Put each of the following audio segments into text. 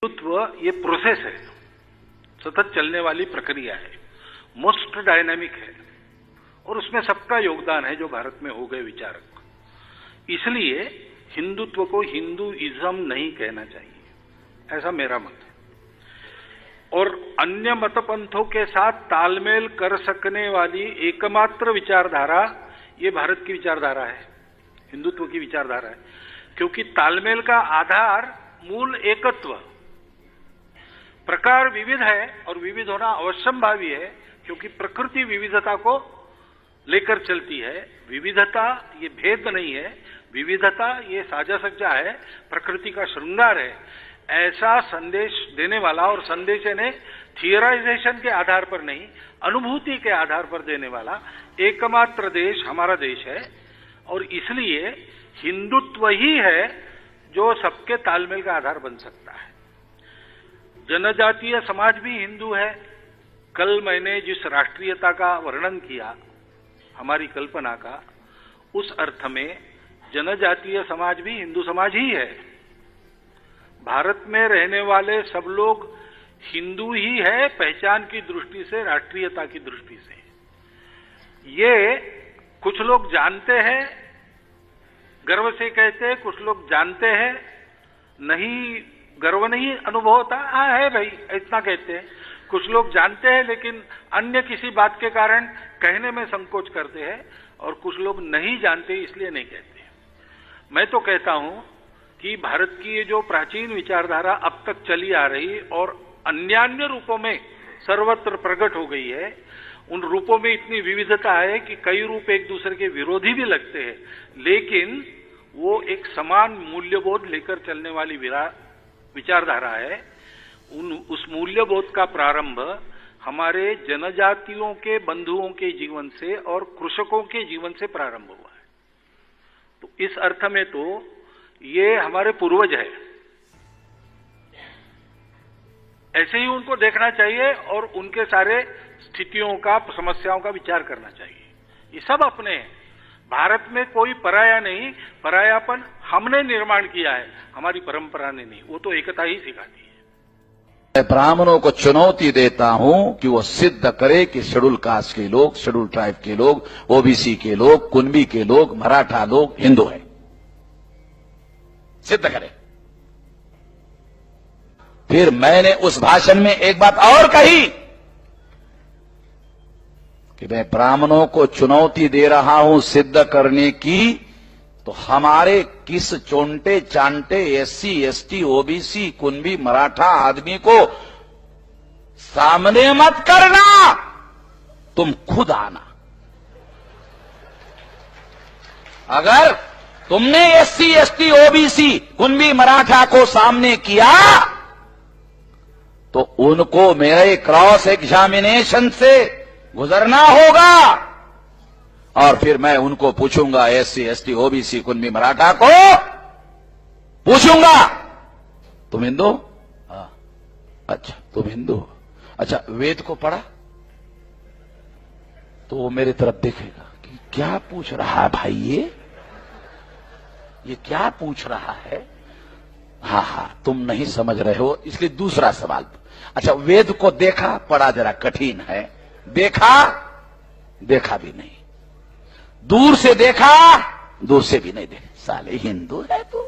हिंदुत्व ये प्रोसेस है, सतत चलने वाली प्रक्रिया है, मोस्ट डायनामिक है और उसमें सबका योगदान है जो भारत में हो गए विचारक। इसलिए हिंदुत्व को हिंदुइज्म नहीं कहना चाहिए, ऐसा मेरा मत है। और अन्य मतपंथों के साथ तालमेल कर सकने वाली एकमात्र विचारधारा ये भारत की विचारधारा है, हिंदुत्व की विचारधारा है, क्योंकि तालमेल का आधार मूल एकत्व, प्रकार विविध है और विविध होना अवश्यंभावी है क्योंकि प्रकृति विविधता को लेकर चलती है। विविधता ये भेद नहीं है, विविधता ये साजा सज्जा है, प्रकृति का श्रृंगार है। ऐसा संदेश देने वाला और संदेश ने थियराइजेशन के आधार पर नहीं, अनुभूति के आधार पर देने वाला एकमात्र देश हमारा देश है। और इसलिए हिंदुत्व ही है जो सबके तालमेल का आधार बन सकता है। जनजातीय समाज भी हिंदू है। कल मैंने जिस राष्ट्रीयता का वर्णन किया, हमारी कल्पना का, उस अर्थ में जनजातीय समाज भी हिंदू समाज ही है। भारत में रहने वाले सब लोग हिंदू ही है, पहचान की दृष्टि से, राष्ट्रीयता की दृष्टि से। ये कुछ लोग जानते हैं, गर्व से कहते हैं, कुछ लोग जानते हैं, नहीं गर्व नहीं अनुभव होता, हाँ है भाई इतना कहते हैं। कुछ लोग जानते हैं लेकिन अन्य किसी बात के कारण कहने में संकोच करते हैं, और कुछ लोग नहीं जानते इसलिए नहीं कहते। मैं तो कहता हूं कि भारत की ये जो प्राचीन विचारधारा अब तक चली आ रही और अन्यान्य रूपों में सर्वत्र प्रकट हो गई है, उन रूपों में इतनी विविधता है कि कई रूप एक दूसरे के विरोधी भी लगते हैं, लेकिन वो एक समान मूल्यबोध लेकर चलने वाली विचारधारा है। उस मूल्यबोध का प्रारंभ हमारे जनजातियों के बंधुओं के जीवन से और कृषकों के जीवन से प्रारंभ हुआ है। तो इस अर्थ में तो ये हमारे पूर्वज है, ऐसे ही उनको देखना चाहिए और उनके सारे स्थितियों का, समस्याओं का विचार करना चाहिए। ये सब अपने हैं, भारत में कोई पराया नहीं, परायापन हमने निर्माण किया है, हमारी परंपरा ने नहीं। वो तो एकता ही सिखाती है। मैं ब्राह्मणों को चुनौती देता हूं कि वो सिद्ध करे कि शेड्यूल कास्ट के लोग, शेड्यूल ट्राइब के लोग, ओबीसी के लोग, कुनबी के लोग, मराठा लोग हिंदू हैं। सिद्ध करे। फिर मैंने उस भाषण में एक बात और कही कि मैं ब्राह्मणों को चुनौती दे रहा हूं सिद्ध करने की, तो हमारे किस चोंटे चांटे एससी, एसटी, ओबीसी, कुनबी, मराठा आदमी को सामने मत करना, तुम खुद आना। अगर तुमने एससी, एसटी, ओबीसी, कुनबी, मराठा को सामने किया तो उनको मेरे क्रॉस एग्जामिनेशन से गुजरना होगा और फिर मैं उनको पूछूंगा, एससी, एसटी, ओबीसी, कुनबी, मराठा को पूछूंगा, तुम हिंदू? हाँ। अच्छा तुम हिंदू हो? अच्छा वेद को पढ़ा? तो वो मेरी तरफ देखेगा कि क्या पूछ रहा है भाई, ये क्या पूछ रहा है। हाँ तुम नहीं समझ रहे हो, इसलिए दूसरा सवाल। अच्छा वेद को देखा, पढ़ा जरा कठिन है, देखा भी नहीं, दूर से देखा, दूर से भी नहीं देखा, साले हिंदू है तू,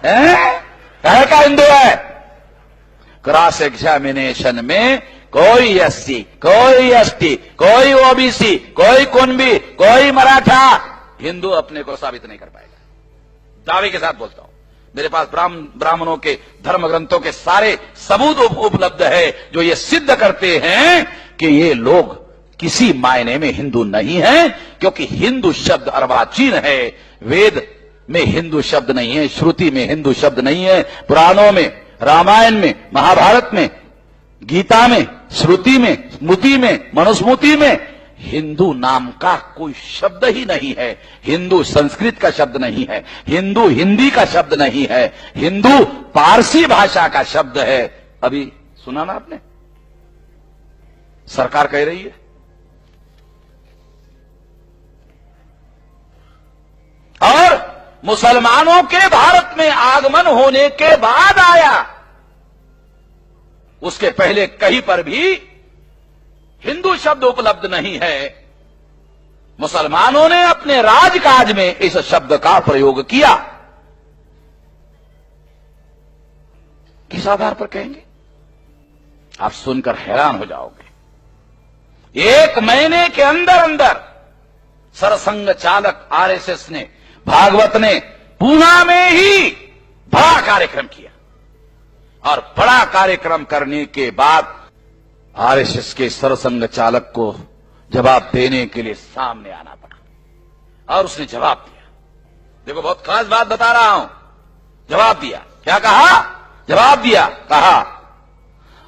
कहे का हिंदू है। क्रॉस एग्जामिनेशन में कोई एससी, कोई एसटी, कोई ओबीसी, कोई कुनबी, कोई मराठा हिंदू अपने को साबित नहीं कर पाएगा। दावे के साथ बोलता हूं, मेरे पास ब्राह्मणों के धर्म ग्रंथों के सारे सबूत उपलब्ध है जो ये सिद्ध करते हैं कि ये लोग किसी मायने में हिंदू नहीं है, क्योंकि हिंदू शब्द अर्वाचीन है। वेद में हिंदू शब्द नहीं है, श्रुति में हिंदू शब्द नहीं है, पुराणों में, रामायण में, महाभारत में, गीता में, श्रुति में, स्मृति में, मनुस्मृति में हिंदू नाम का कोई शब्द ही नहीं है। हिंदू संस्कृत का शब्द नहीं है, हिंदू हिंदी का शब्द नहीं है, हिंदू पारसी भाषा का शब्द है। अभी सुना ना आपने, सरकार कह रही है और मुसलमानों के भारत में आगमन होने के बाद आया उसके पहले कहीं पर भी हिंदू शब्द उपलब्ध नहीं है। मुसलमानों ने अपने राजकाज में इस शब्द का प्रयोग किया। किस आधार पर कहेंगे? आप सुनकर हैरान हो जाओगे। 1 महीने के अंदर अंदर सरसंघ चालक आरएसएस ने, भागवत ने पूना में ही बड़ा कार्यक्रम किया और बड़ा कार्यक्रम करने के बाद आरएसएस के सरसंघ चालक को जवाब देने के लिए सामने आना पड़ा और उसने जवाब दिया। देखो, बहुत खास बात बता रहा हूं। जवाब दिया। क्या कहा? जवाब दिया, कहा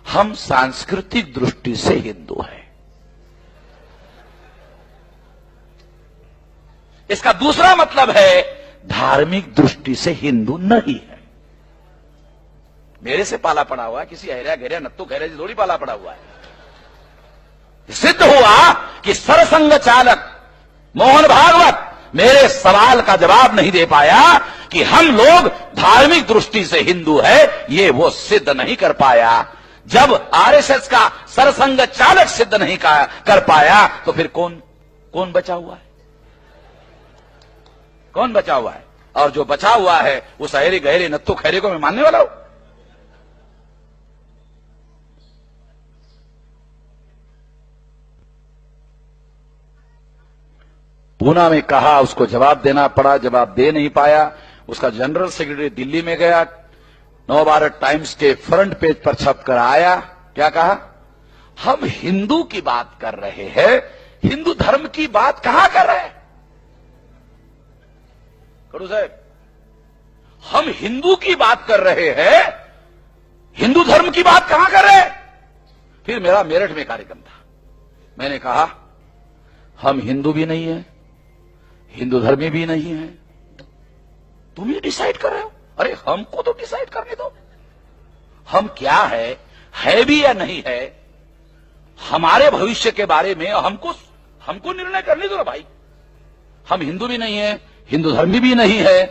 हम सांस्कृतिक दृष्टि से हिंदू हैं। इसका दूसरा मतलब है धार्मिक दृष्टि से हिंदू नहीं है। मेरे से पाला पड़ा हुआ है, किसी हैरा घेरा नत्तू खैरे से थोड़ी पाला पड़ा हुआ है। सिद्ध हुआ कि सरसंघ चालक मोहन भागवत मेरे सवाल का जवाब नहीं दे पाया कि हम लोग धार्मिक दृष्टि से हिंदू है, ये वो सिद्ध नहीं कर पाया। जब आरएसएस का सरसंघ चालक सिद्ध नहीं कर पाया तो फिर कौन बचा हुआ है? कौन बचा हुआ है? और जो बचा हुआ है उस हैरे गहरे नत्थु खैरे को मैं मानने वाला हूं? पूना में कहा, उसको जवाब देना पड़ा, जवाब दे नहीं पाया। उसका जनरल सेक्रेटरी दिल्ली में गया, नवभारत टाइम्स के फ्रंट पेज पर छपकर आया। क्या कहा? हम हिंदू की बात कर रहे हैं, हिंदू धर्म की बात कहां कर रहे हैं? खड़ू साहब, हम हिंदू की बात कर रहे हैं, हिंदू धर्म की बात कहां कर रहे हैं? फिर मेरा मेरठ में कार्यक्रम था। मैंने कहा हम हिंदू भी नहीं है, हिंदू धर्मी भी नहीं है, तुम ही डिसाइड कर रहे हो। अरे हमको तो डिसाइड करने दो, हम क्या है भी या नहीं है, हमारे भविष्य के बारे में हमको निर्णय करने दो ना भाई। हम हिंदू भी नहीं है, हिंदू धर्मी भी नहीं है,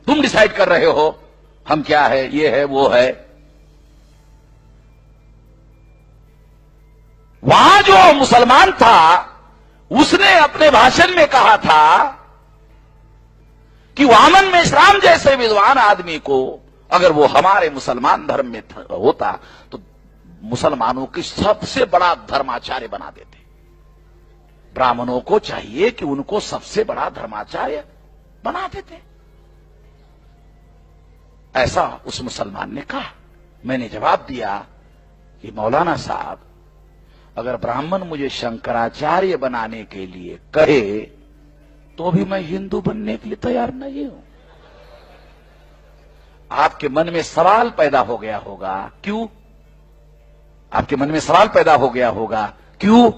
तुम डिसाइड कर रहे हो हम क्या है, ये है वो है। वहां जो मुसलमान था उसने अपने भाषण में कहा था कि वामन में इस्लाम जैसे विद्वान आदमी को अगर वो हमारे मुसलमान धर्म में होता तो मुसलमानों की सबसे बड़ा धर्माचार्य बना देते। ब्राह्मणों को चाहिए कि उनको सबसे बड़ा धर्माचार्य बना देते। ऐसा उस मुसलमान ने कहा। मैंने जवाब दिया कि मौलाना साहब, अगर ब्राह्मण मुझे शंकराचार्य बनाने के लिए कहे तो भी मैं हिंदू बनने के लिए तैयार नहीं हूं। आपके मन में सवाल पैदा हो गया होगा, क्यों? आपके मन में सवाल पैदा हो गया होगा, क्यों?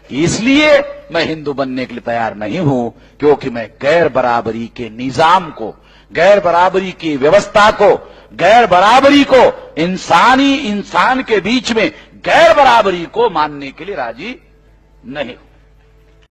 इसलिए मैं हिंदू बनने के लिए तैयार नहीं हूं क्योंकि मैं गैर बराबरी के निजाम को, गैर बराबरी की व्यवस्था को, गैर बराबरी को, इंसान के बीच में गैर बराबरी को मानने के लिए राजी नहीं हूं।